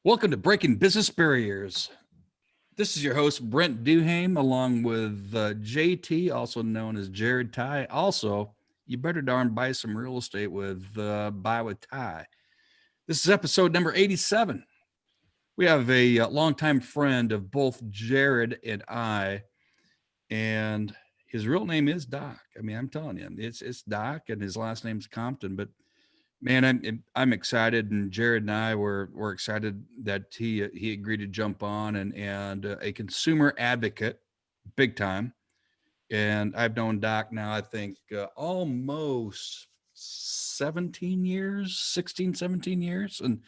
Welcome to Breaking Business Barriers. This is your host, Brent Duhaime, along with JT, also known as Jared Ty. Also, you better darn buy some real estate with Buy with Ty. This is episode number 87. We have a longtime friend of both Jared and I, and his real name is Doc. I mean, I'm telling you, it's Doc, and his last name's Compton, but man, I'm excited, and Jared and I were excited that he agreed to jump on, and a consumer advocate, big time. And I've known Doc now, I think almost 17 years, 16, 17 years, and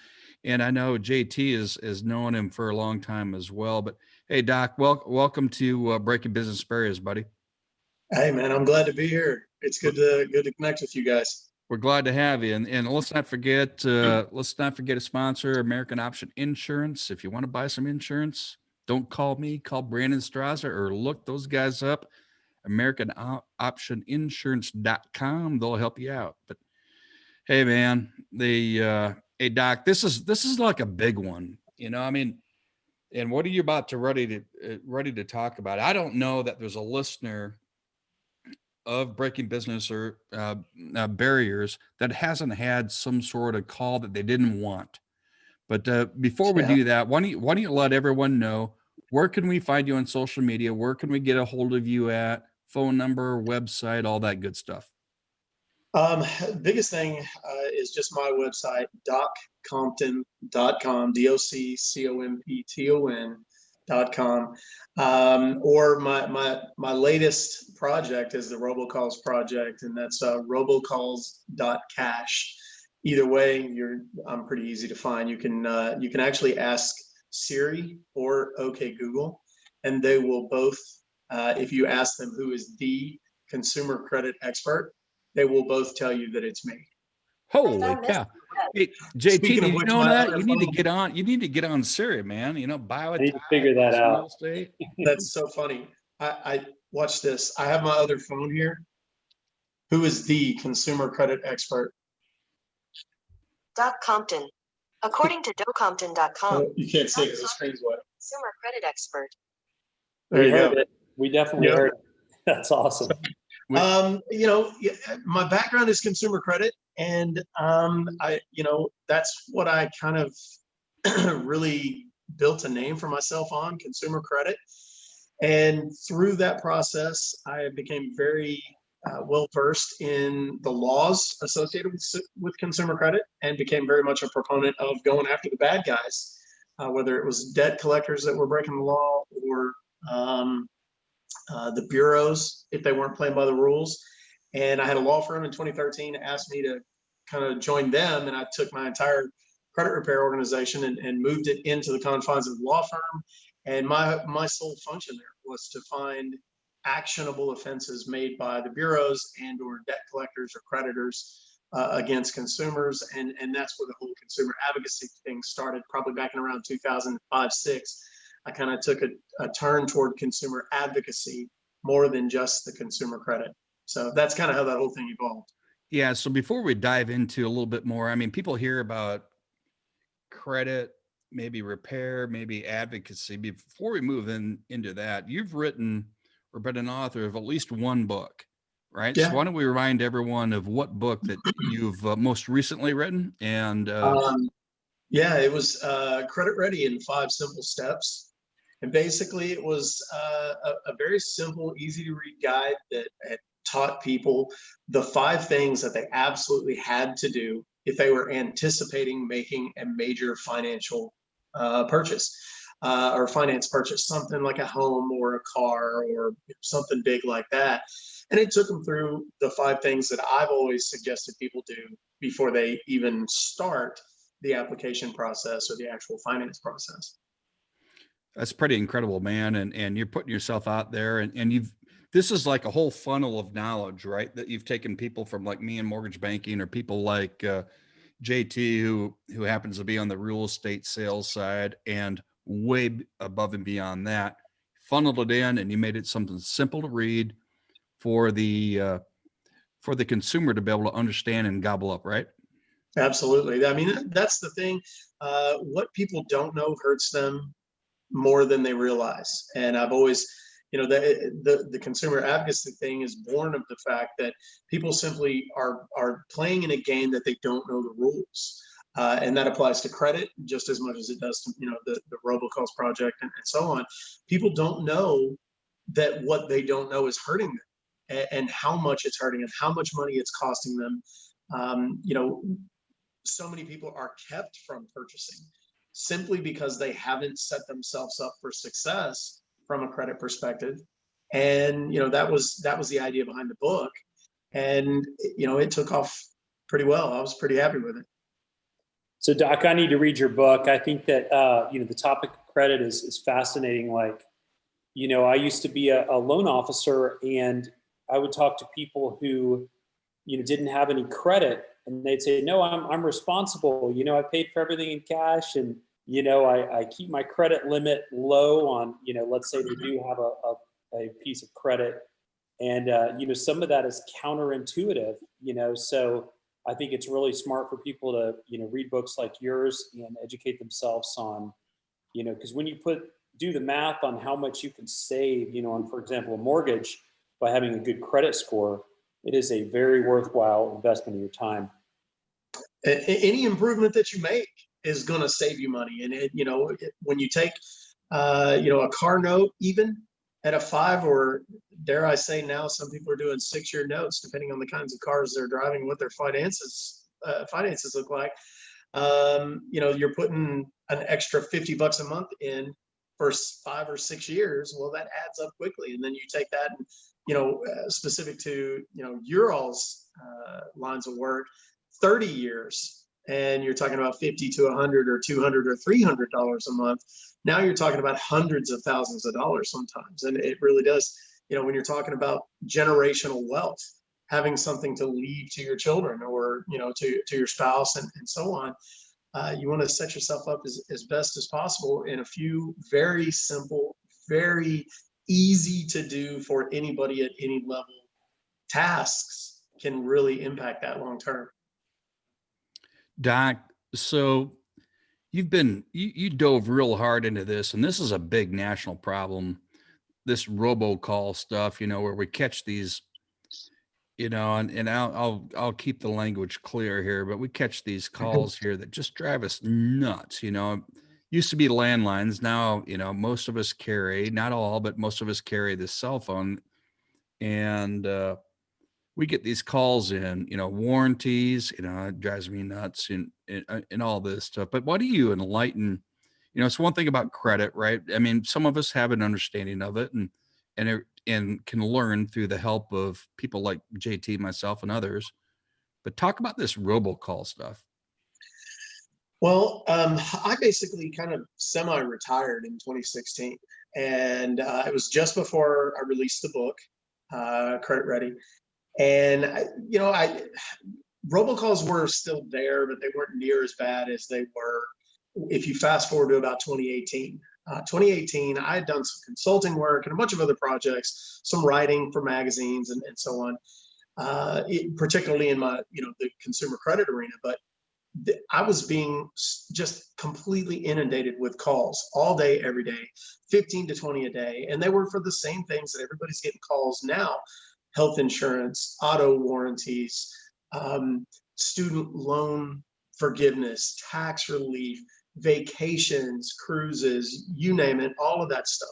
I know JT is known him for a long time as well. But hey, Doc, welcome to Breaking Business Barriers, buddy. Hey man, I'm glad to be here. It's good to connect with you guys. We're glad to have you. And let's not forget a sponsor, American Option Insurance. If you want to buy some insurance, don't call me, call Brandon Strasser or look those guys up, AmericanOptionInsurance.com. They'll help you out. But hey man, hey Doc, this is like a big one. I mean, and what are you about to ready to talk about? I don't know that there's a listener of Breaking Business or Barriers that hasn't had some sort of call that they didn't want. But before we do that, why don't you let everyone know, where can we find you on social media? Where can we get a hold of you at? Phone number, website, all that good stuff. Biggest thing is just my website, doccompton.com, DOCCOMPTON.com. Or my latest project is the robocalls project, and that's robocalls.cash. Either way, I'm pretty easy to find. You can actually ask Siri or OK Google, and they will both, if you ask them who is the consumer credit expert, they will both tell you that it's me. Holy cow! Hey, JT, did you know that you need to get on? You need to get on Siri, man. Buy I need to figure that out. That's so funny. I watch this. I have my other phone here. Who is the consumer credit expert? Doc Compton. According to docompton.com. You can't say because the screen's wet. Consumer credit expert. There you go. It. We definitely heard it. That's awesome. My background is consumer credit, and that's what I kind of really built a name for myself on, consumer credit. And through that process, I became very well versed in the laws associated with consumer credit, and became very much a proponent of going after the bad guys, whether it was debt collectors that were breaking the law, or the bureaus if they weren't playing by the rules. And I had a law firm in 2013 asked me to kind of join them, and I took my entire credit repair organization and moved it into the confines of the law firm. And my sole function there was to find actionable offenses made by the bureaus and or debt collectors or creditors against consumers. And that's where the whole consumer advocacy thing started, probably back in around 2005-06. I kind of took a turn toward consumer advocacy more than just the consumer credit. So that's kind of how that whole thing evolved. Yeah. So before we dive into a little bit more, I mean, people hear about credit, maybe repair, maybe advocacy. Before we move into that, you've written or been an author of at least one book, right? Yeah. So why don't we remind everyone of what book that you've most recently written? And it was Credit Ready in 5 Simple Steps. And basically it was a very simple, easy to read guide that had taught people the 5 things that they absolutely had to do if they were anticipating making a major financial purchase or finance purchase, something like a home or a car or something big like that. And it took them through the 5 things that I've always suggested people do before they even start the application process or the actual finance process. That's pretty incredible, man. And you're putting yourself out there, and this is like a whole funnel of knowledge, right? That you've taken people from like me in mortgage banking, or people like JT, who happens to be on the real estate sales side, and way above and beyond that, funneled it in, and you made it something simple to read for the consumer to be able to understand and gobble up, right? Absolutely. I mean, that's the thing. What people don't know hurts them more than they realize. And I've always, the consumer advocacy thing is born of the fact that people simply are playing in a game that they don't know the rules. And that applies to credit just as much as it does to, the robocalls project and so on. People don't know that what they don't know is hurting them, and how much it's hurting and how much money it's costing them. So many people are kept from purchasing simply because they haven't set themselves up for success from a credit perspective. And that was the idea behind the book. And it took off pretty well. I was pretty happy with it. So Doc, I need to read your book. I think that the topic of credit is fascinating. Like, I used to be a loan officer, and I would talk to people who didn't have any credit, and they'd say, no, I'm responsible. I paid for everything in cash, and I keep my credit limit low on, let's say they do have a piece of credit. And some of that is counterintuitive, so I think it's really smart for people to read books like yours and educate themselves on, because when you do the math on how much you can save, on, for example, a mortgage by having a good credit score, it is a very worthwhile investment of your time. Any improvement that you make is going to save you money. And when you take a car note, even at a 5, or dare I say now, some people are doing 6-year notes, depending on the kinds of cars they're driving, what their finances look like. You're putting an extra $50 a month in for 5 or 6 years. Well, that adds up quickly. And then you take that and, specific to, your all's lines of work, 30 years, and you're talking about 50 to 100 or 200 or $300 a month. Now you're talking about hundreds of thousands of dollars sometimes. And it really does, when you're talking about generational wealth, having something to leave to your children or, to your spouse and so on, you want to set yourself up as best as possible in a few very simple, very easy to do for anybody at any level tasks can really impact that long term. Doc, so you dove real hard into this, and this is a big national problem, this robocall stuff, where we catch these, and I'll keep the language clear here, but we catch these calls here that just drive us nuts. Used to be landlines. Now, most of us carry, not all, but most of us carry this cell phone, and we get these calls in, warranties, it drives me nuts and all this stuff. But what do you enlighten? It's one thing about credit, right? I mean, some of us have an understanding of it and can learn through the help of people like JT, myself, and others. But talk about this robocall stuff. Well, I basically kind of semi-retired in 2016, and it was just before I released the book, Credit Ready. And robocalls were still there, but they weren't near as bad as they were if you fast forward to about 2018. 2018, I had done some consulting work and a bunch of other projects, some writing for magazines and so on, particularly in my, the consumer credit arena. But I was being just completely inundated with calls all day, every day, 15 to 20 a day. And they were for the same things that everybody's getting calls now: health insurance, auto warranties, student loan forgiveness, tax relief, vacations, cruises, you name it, all of that stuff.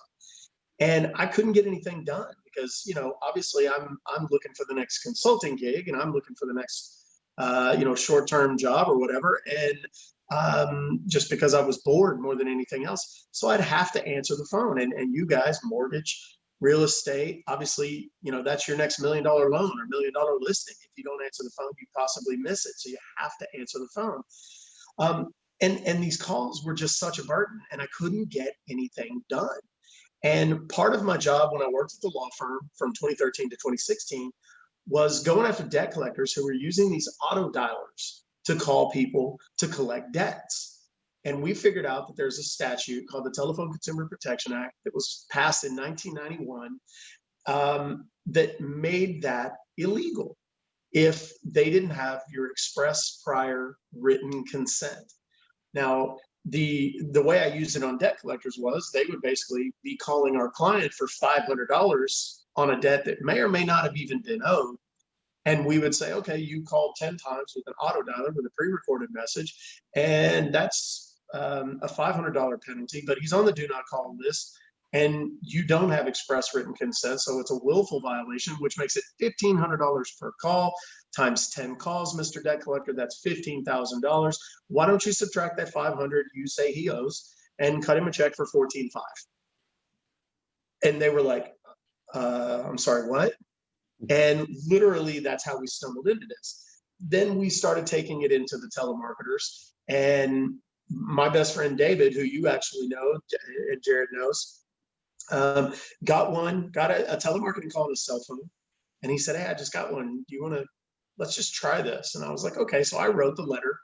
And I couldn't get anything done because, obviously I'm looking for the next consulting gig, and I'm looking for the next short-term job or whatever. And just because I was bored more than anything else. So I'd have to answer the phone. And you guys, mortgage, real estate, obviously, that's your next $1 million loan or $1 million listing. If you don't answer the phone, you possibly miss it. So you have to answer the phone. And these calls were just such a burden, and I couldn't get anything done. And part of my job when I worked at the law firm from 2013 to 2016 was going after debt collectors who were using these auto dialers to call people to collect debts. And we figured out that there's a statute called the Telephone Consumer Protection Act that was passed in 1991 that made that illegal. if they didn't have your express prior written consent. Now, the way I used it on debt collectors was they would basically be calling our client for $500 on a debt that may or may not have even been owed. And we would say, okay, you called 10 times with an auto dialer with a pre-recorded message, and that's a $500 penalty, but he's on the do not call list, and you don't have express written consent, so it's a willful violation, which makes it $1,500 per call times 10 calls, Mr. Debt Collector. That's $15,000. Why don't you subtract that 500 you say he owes and cut him a check for 14.5? And they were like, I'm sorry, what? And literally, that's how we stumbled into this. Then we started taking it into the telemarketers. And my best friend, David, who you actually know, and Jared knows, got a telemarketing call on his cell phone. And he said, hey, I just got one. Do you want to, let's just try this. And I was like, okay. So I wrote the letter.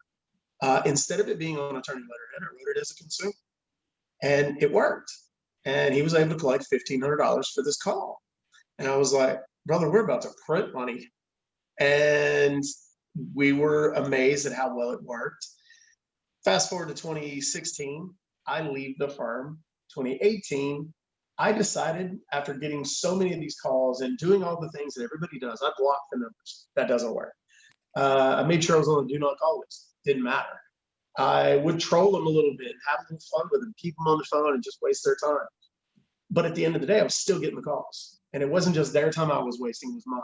Instead of it being on attorney letterhead, I wrote it as a consumer. And it worked. And he was able to collect $1,500 for this call. And I was like, brother, we're about to print money. And we were amazed at how well it worked. Fast forward to 2016, I leave the firm. 2018, I decided, after getting so many of these calls and doing all the things that everybody does, I blocked the numbers. That doesn't work. I made sure I was on the do not call list. Didn't matter. I would troll them a little bit, have a little fun with them, keep them on the phone and just waste their time. But at the end of the day, I was still getting the calls. And it wasn't just their time I was wasting, it was mine.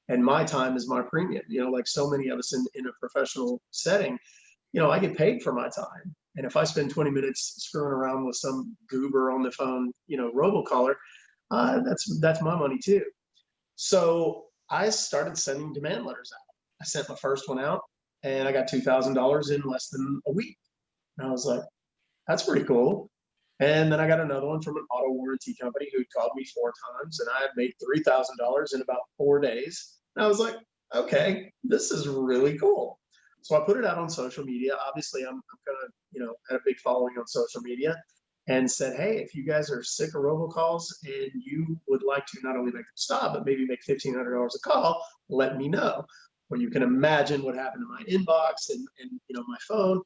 And my time is my premium. You know, like so many of us in a professional setting, you know, I get paid for my time. And if I spend 20 minutes screwing around with some goober on the phone, you know, robocaller, that's my money too. So I started sending demand letters out. I sent my first one out and I got $2,000 in less than a week. And I was like, that's pretty cool. And then I got another one from an auto warranty company who called me 4 times, and I had made $3,000 in about 4 days. And I was like, okay, this is really cool. So I put it out on social media. Obviously, I'm kind of, you know, had a big following on social media, and said, hey, if you guys are sick of robocalls and you would like to not only make them stop, but maybe make $1,500 a call, let me know. Well, you can imagine what happened to my inbox and you know, my phone.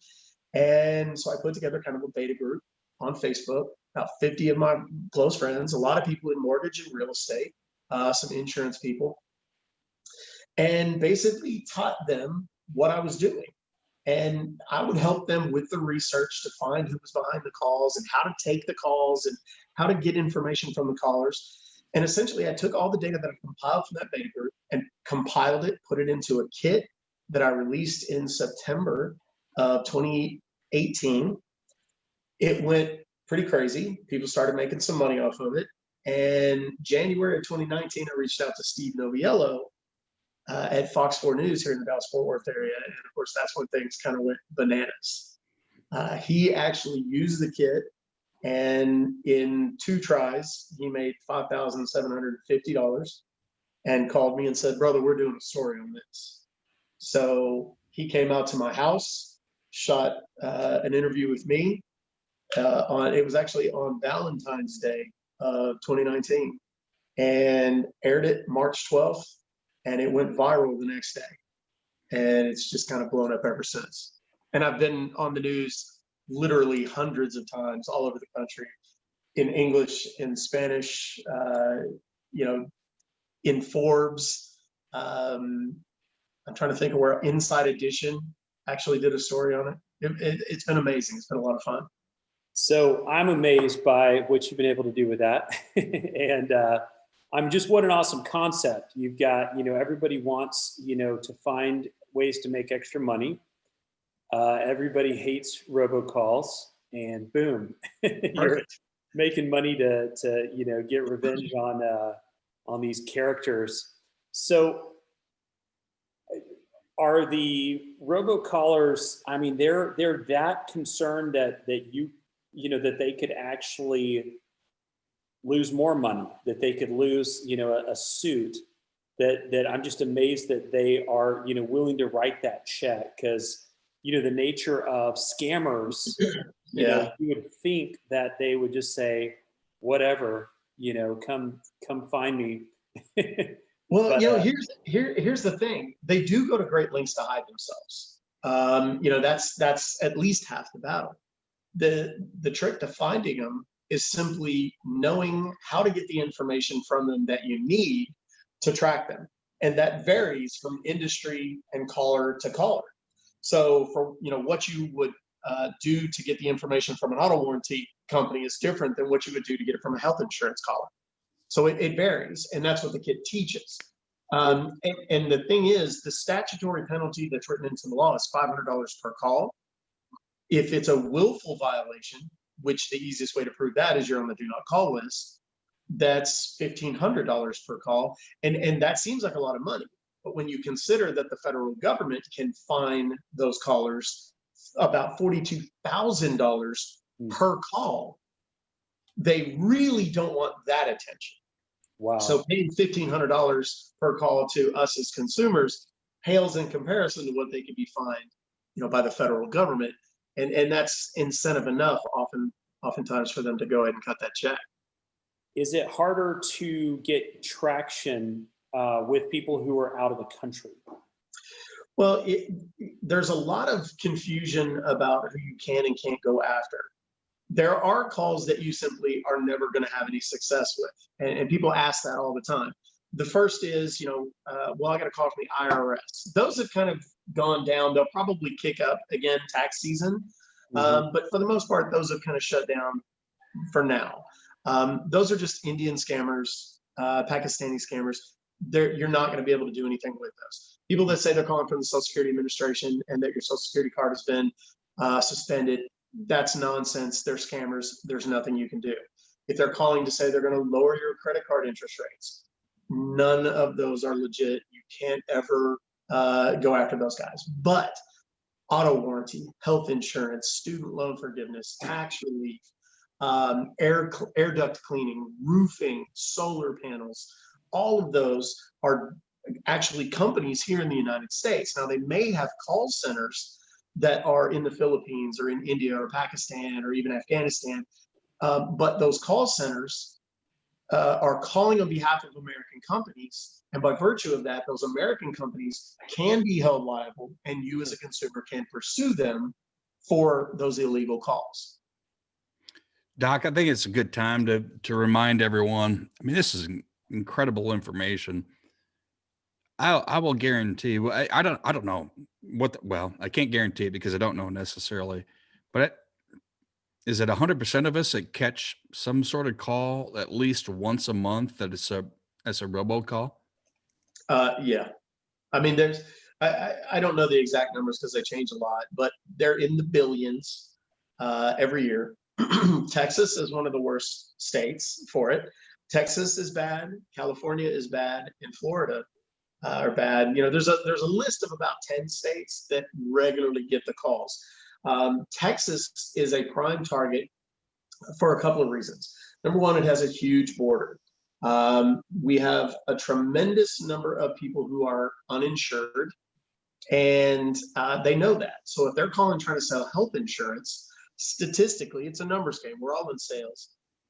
And so I put together kind of a beta group on Facebook, about 50 of my close friends, a lot of people in mortgage and real estate, some insurance people, and basically taught them what I was doing. And I would help them with the research to find who was behind the calls and how to take the calls and how to get information from the callers. And essentially, I took all the data that I compiled from that beta group and compiled it, put it into a kit that I released in September of 2018. It went pretty crazy. People started making some money off of it. And January of 2019, I reached out to Steve Noviello at Fox 4 News here in the Dallas-Fort Worth area. And of course, that's when things kind of went bananas. He actually used the kit, and in 2 tries, he made $5,750 and called me and said, brother, we're doing a story on this. So he came out to my house, shot an interview with me. It was actually on Valentine's Day of 2019, and aired it March 12th, and it went viral the next day. And it's just kind of blown up ever since. And I've been on the news literally hundreds of times all over the country, in English, in Spanish, you know, in Forbes. I'm trying to think of where Inside Edition actually did a story on it. It's been amazing. It's been a lot of fun. So I'm amazed by what you've been able to do with that. And I'm just, what an awesome concept. You've got, you know, everybody wants, you know, to find ways to make extra money. Everybody hates robocalls, and boom, you're making money to, you know, get revenge on these characters. So are the robocallers, I mean, they're that concerned that you know, that they could actually lose more money, that they could lose, you know, a suit, that I'm just amazed that they are, you know, willing to write that check, because, you know, the nature of scammers, you know, you would think that they would just say, whatever, you know, come find me. Well, But, here's the thing. They do go to great lengths to hide themselves. That's at least half the battle. The trick to finding them is simply knowing how to get the information from them that you need to track them. And that varies from industry and caller to caller. So for what you would do to get the information from an auto warranty company is different than what you would do to get it from a health insurance caller. So it varies, and that's what the kit teaches. And the thing is, the statutory penalty that's written into the law is $500 per call. If it's a willful violation, which the easiest way to prove that is you're on the do not call list, that's $1,500 per call. And that seems like a lot of money. But when you consider that the federal government can fine those callers about $42,000 per call, they really don't want that attention. wow. So paying $1,500 per call to us as consumers pales in comparison to what they could be fined, by the federal government. And that's incentive enough oftentimes for them to go ahead and cut that check. Is it harder to get traction with people who are out of the country? Well, there's a lot of confusion about who you can and can't go after. There are calls that you simply are never going to have any success with. And people ask that all the time. The first is, well, I got a call from the IRS. Those have kind of gone down. They'll probably kick up again tax season. But for the most part, those have kind of shut down for now. Those are just Indian scammers, Pakistani scammers. You're not going to be able to do anything with those. People that say they're calling from the Social Security Administration and that your Social Security card has been suspended, that's nonsense. They're scammers. There's nothing you can do. If they're calling to say they're going to lower your credit card interest rates, none of those are legit. You can't ever go after those guys. But auto warranty, health insurance, student loan forgiveness, tax relief, air duct cleaning, roofing, solar panels, all of those are actually companies here in the United States. Now, they may have call centers that are in the Philippines or in India or Pakistan or even Afghanistan, but those call centers are calling on behalf of American companies. And by virtue of that, those American companies can be held liable, and you as a consumer can pursue them for those illegal calls. Doc, I think it's a good time to remind everyone. I mean, this is incredible information. I will guarantee. Well, I don't know well, I can't guarantee it because I don't know necessarily. But is it 100% of us that catch some sort of call at least once a month that it's a robocall? Yeah, I mean, I don't know the exact numbers because they change a lot, but they're in the billions every year. Texas is one of the worst states for it. Texas is bad, California is bad, and Florida are bad. There's a list of about 10 states that regularly get the calls. Texas is a prime target for a couple of reasons. Number one, it has a huge border. We have a tremendous number of people who are uninsured, and they know that. So if they're calling trying to sell health insurance, statistically, it's a numbers game. We're all in sales.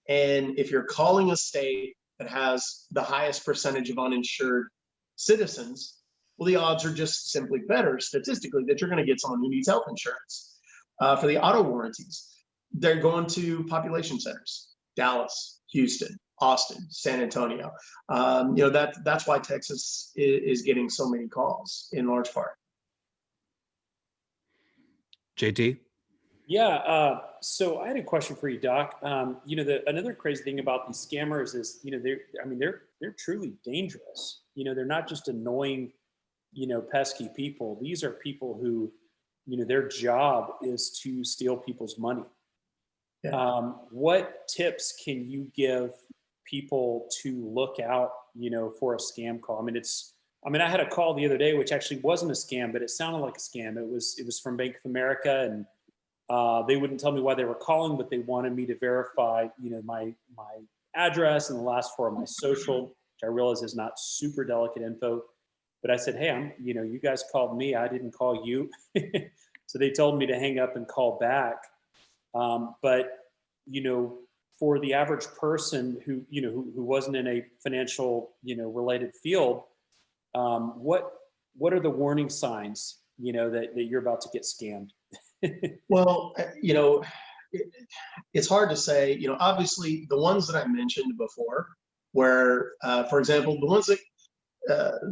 And if you're calling a state that has the highest percentage of uninsured citizens, well, the odds are just simply better statistically that you're going to get someone who needs health insurance. For the auto warranties, they're going to population centers: Dallas, Houston, Austin, San Antonio. That's why Texas is getting so many calls in large part. JT? Yeah. So I had a question for you, Doc. Another crazy thing about these scammers is, they're truly dangerous. They're not just annoying, pesky people. These are people who, their job is to steal people's money. Yeah. What tips can you give people to look out, for a scam call? I had a call the other day, which actually wasn't a scam, but it sounded like a scam. It was from Bank of America, and they wouldn't tell me why they were calling, but they wanted me to verify, my address and the last four of my social, which I realize is not super delicate info. But I said, hey, you guys called me. I didn't call you. So they told me to hang up and call back. But for the average person who, who wasn't in a financial, related field, what are the warning signs, that you're about to get scammed? Well, it's hard to say. Obviously, the ones that I mentioned before, where, for example, the ones that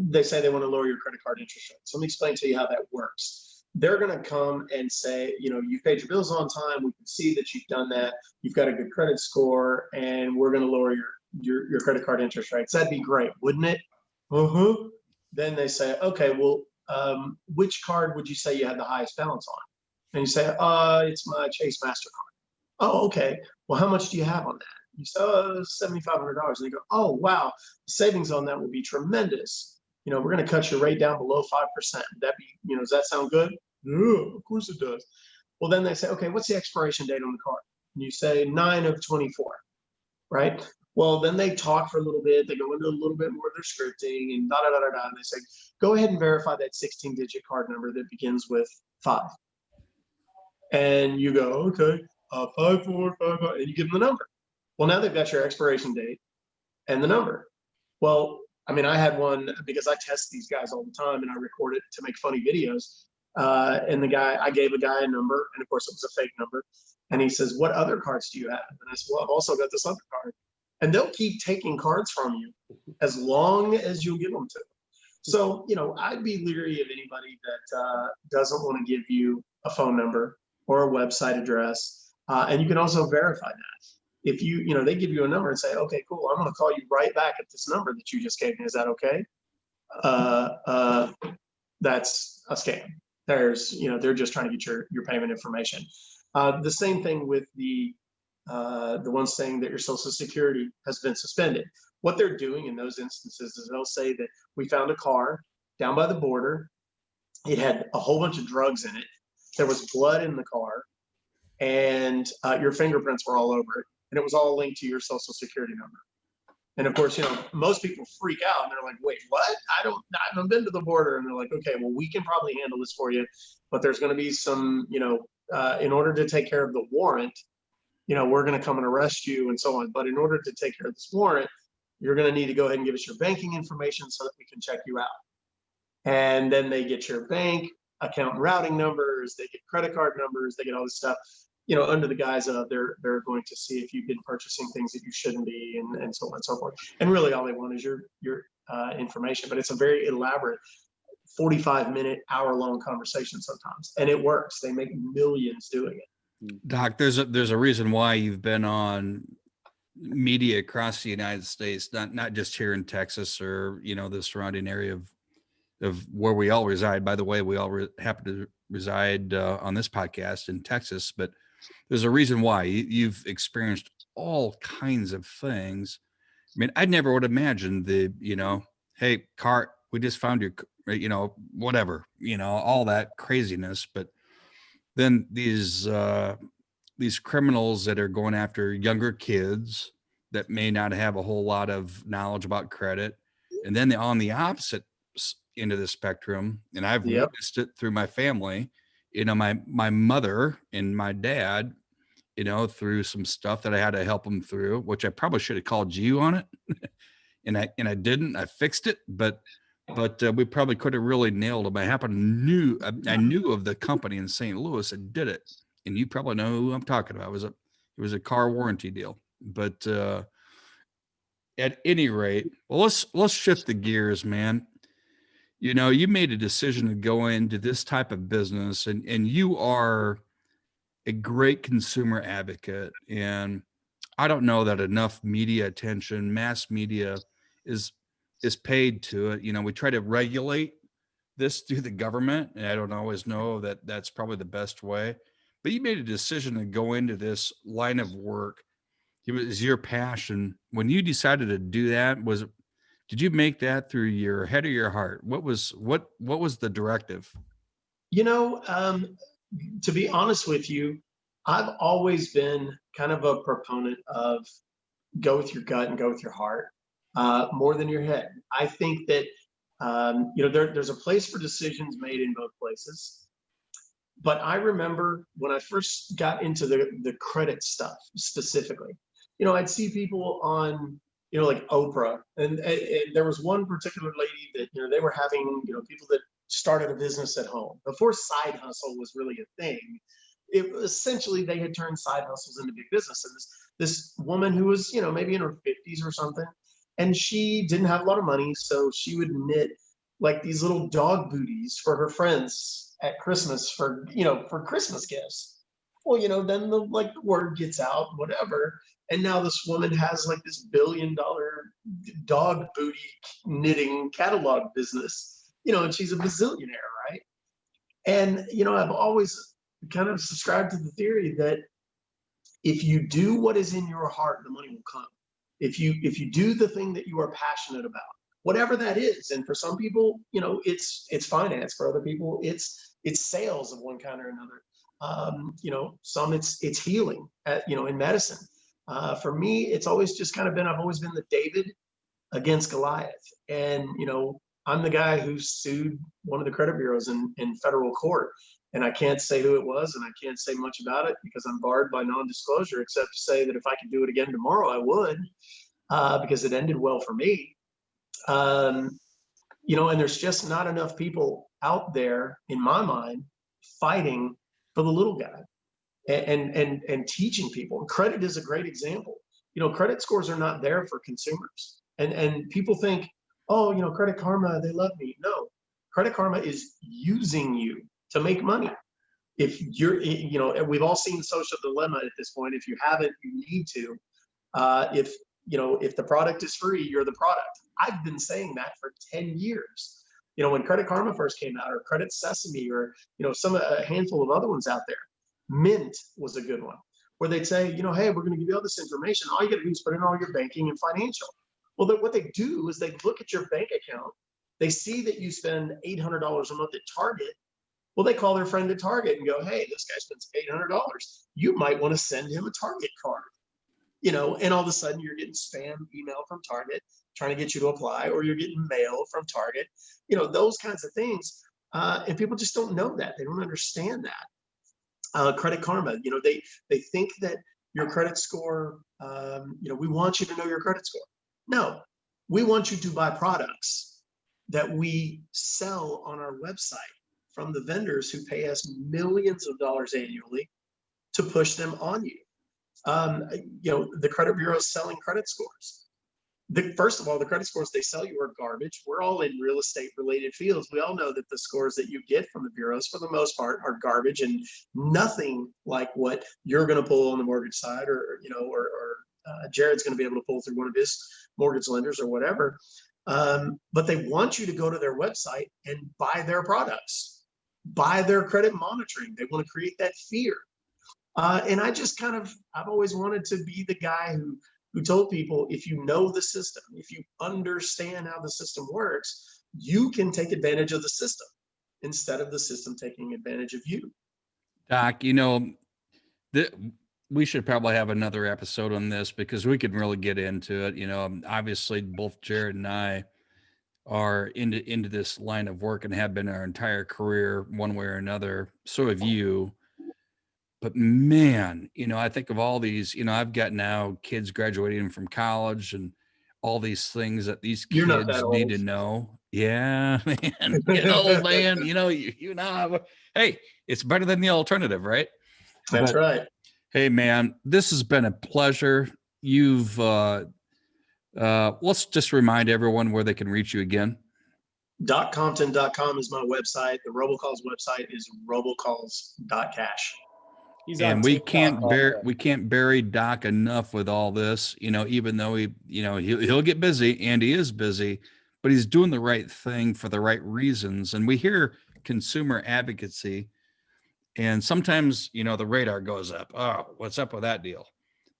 they say they want to lower your credit card interest rates. Let me explain to you how that works. They're going to come and say, you've paid your bills on time. We can see that you've done that. You've got a good credit score, and we're going to lower your credit card interest rates. That'd be great, wouldn't it? Uh-huh. Then they say, okay, well, which card would you say you had the highest balance on? And you say, it's my Chase MasterCard. Oh, okay. Well, how much do you have on that? You say, $7,500. And they go, oh, wow, the savings on that will be tremendous. We're going to cut your rate down below 5%. That be, does that sound good? No, of course it does. Well, then they say, okay, what's the expiration date on the card? And you say 9/24, right? Well, then they talk for a little bit. They go into a little bit more of their scripting and And they say, go ahead and verify that 16-digit card number that begins with 5. And you go, okay, 5455, and you give them the number. Well, now they've got your expiration date and the number. Well, I mean, I had one because I test these guys all the time and I record it to make funny videos. And I gave a guy a number, and of course it was a fake number. And he says, what other cards do you have? And I said, well, I've also got this other card. And they'll keep taking cards from you as long as you'll give them to them. So, I'd be leery of anybody that doesn't want to give you a phone number or a website address. And you can also verify that. If they give you a number and say, okay, cool, I'm going to call you right back at this number that you just gave me. Is that okay? That's a scam. They're just trying to get your payment information. The same thing with the ones saying that your Social Security has been suspended. What they're doing in those instances is they'll say that we found a car down by the border. It had a whole bunch of drugs in it. There was blood in the car, and your fingerprints were all over it. And it was all linked to your Social Security number. And of course, most people freak out and they're like, wait, what? I haven't been to the border. And they're like, okay, well, we can probably handle this for you, but there's going to be some, in order to take care of the warrant, we're going to come and arrest you and so on. But in order to take care of this warrant, you're going to need to go ahead and give us your banking information so that we can check you out. And then they get your bank account routing numbers, they get credit card numbers, they get all this stuff. Under the guise of they're going to see if you've been purchasing things that you shouldn't be, and so on and so forth. And really, all they want is your information. But it's a very elaborate 45-minute, hour-long conversation sometimes, and it works. They make millions doing it. Doc, there's a reason why you've been on media across the United States, not just here in Texas or the surrounding area of where we all reside. By the way, we all happen to reside on this podcast in Texas, but there's a reason why you've experienced all kinds of things. I mean, I never would imagine hey, car, we just found your, whatever, all that craziness. But then these criminals that are going after younger kids that may not have a whole lot of knowledge about credit, and then they're on the opposite end of the spectrum, and I've witnessed it through my family. My mother and my dad, through some stuff that I had to help them through, which I probably should have called you on it. and I didn't. I fixed it, but we probably could have really nailed them. I knew of the company in St. Louis that did it, and you probably know who I'm talking about. It was a car warranty deal. But at any rate, well, let's shift the gears, man. You made a decision to go into this type of business, and you are a great consumer advocate. And I don't know that enough media attention, mass media is paid to it. We try to regulate this through the government, and I don't always know that that's probably the best way. But you made a decision to go into this line of work. It was your passion. When you decided to do that, did you make that through your head or your heart? What was the directive? To be honest with you, I've always been kind of a proponent of go with your gut and go with your heart more than your head. I think that, there's a place for decisions made in both places. But I remember when I first got into the credit stuff specifically, I'd see people on, like Oprah, and there was one particular lady that, they were having, people that started a business at home before side hustle was really a thing. It essentially, they had turned side hustles into big business. And this woman who was, maybe in her 50s or something, and she didn't have a lot of money, so she would knit like these little dog booties for her friends at Christmas for Christmas gifts. Well, then the word gets out, whatever. And now this woman has like this $1 billion dog booty knitting catalog business, and she's a bazillionaire, right? And, I've always kind of subscribed to the theory that if you do what is in your heart, the money will come. If you do the thing that you are passionate about, whatever that is. And for some people, it's finance. For other people, it's sales of one kind or another. Some it's healing, in medicine. For me, it's always just kind of been, I've always been the David against Goliath. And, I'm the guy who sued one of the credit bureaus in federal court. And I can't say who it was, and I can't say much about it because I'm barred by non-disclosure, except to say that if I could do it again tomorrow, I would, because it ended well for me. And there's just not enough people out there, in my mind, fighting for the little guy and teaching people. Credit is a great example. Credit scores are not there for consumers. And people think, oh, Credit Karma, they love me. No, Credit Karma is using you to make money. If you're, we've all seen Social Dilemma at this point. If you haven't, you need to. If the product is free, you're the product. I've been saying that for 10 years. When Credit Karma first came out, or Credit Sesame, or, a handful of other ones out there. Mint was a good one, where they'd say, hey, we're going to give you all this information. All you got to do is put in all your banking and financial. Well, what they do is they look at your bank account. They see that you spend $800 a month at Target. Well, they call their friend at Target and go, hey, this guy spends $800. You might want to send him a Target card. And all of a sudden you're getting spam email from Target trying to get you to apply, or you're getting mail from Target, those kinds of things. And people just don't know that. They don't understand that. Credit Karma, they think that your credit score, we want you to know your credit score. No, we want you to buy products that we sell on our website from the vendors who pay us millions of dollars annually to push them on you. The credit bureau is selling credit scores. First of all, the credit scores they sell you are garbage. We're all in real estate related fields. We all know that the scores that you get from the bureaus, for the most part, are garbage and nothing like what you're going to pull on the mortgage side, or Jared's going to be able to pull through one of his mortgage lenders or whatever. But they want you to go to their website and buy their products, buy their credit monitoring. They want to create that fear. And I've always wanted to be the guy who told people, if you know the system, if you understand how the system works, you can take advantage of the system instead of the system taking advantage of you. Doc, we should probably have another episode on this because we could really get into it. Obviously both Jared and I are into this line of work and have been our entire career one way or another. So have you. But man, I think of all these, I've got now kids graduating from college and all these things that these You're not kids that need old. to know. Yeah, man, get old, man. You now, hey, it's better than the alternative, right? That's right. Hey, man, this has been a pleasure. You've, let's just remind everyone where they can reach you again. .compton.com is my website. The robocalls website is robocalls.cash. And we can't bury Doc enough with all this, even though he'll get busy, and he is busy, but he's doing the right thing for the right reasons. And we hear consumer advocacy, and sometimes, the radar goes up. Oh, what's up with that deal?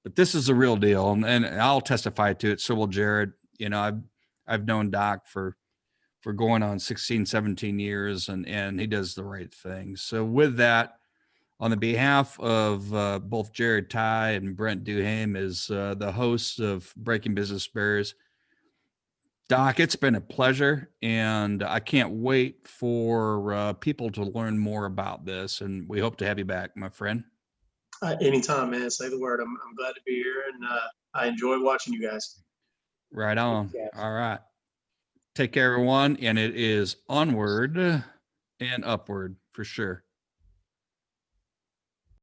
But this is a real deal. And I'll testify to it. So will Jared. I've known Doc for going on 16, 17 years, and he does the right thing. So with that, on the behalf of both Jared Ty and Brent Duhaime, as the hosts of Breaking Business Barriers, Doc, it's been a pleasure, and I can't wait for people to learn more about this, and we hope to have you back, my friend. Anytime, man. Say the word. I'm glad to be here, and I enjoy watching you guys. Right on. Yes. All right. Take care, everyone. And it is onward and upward for sure.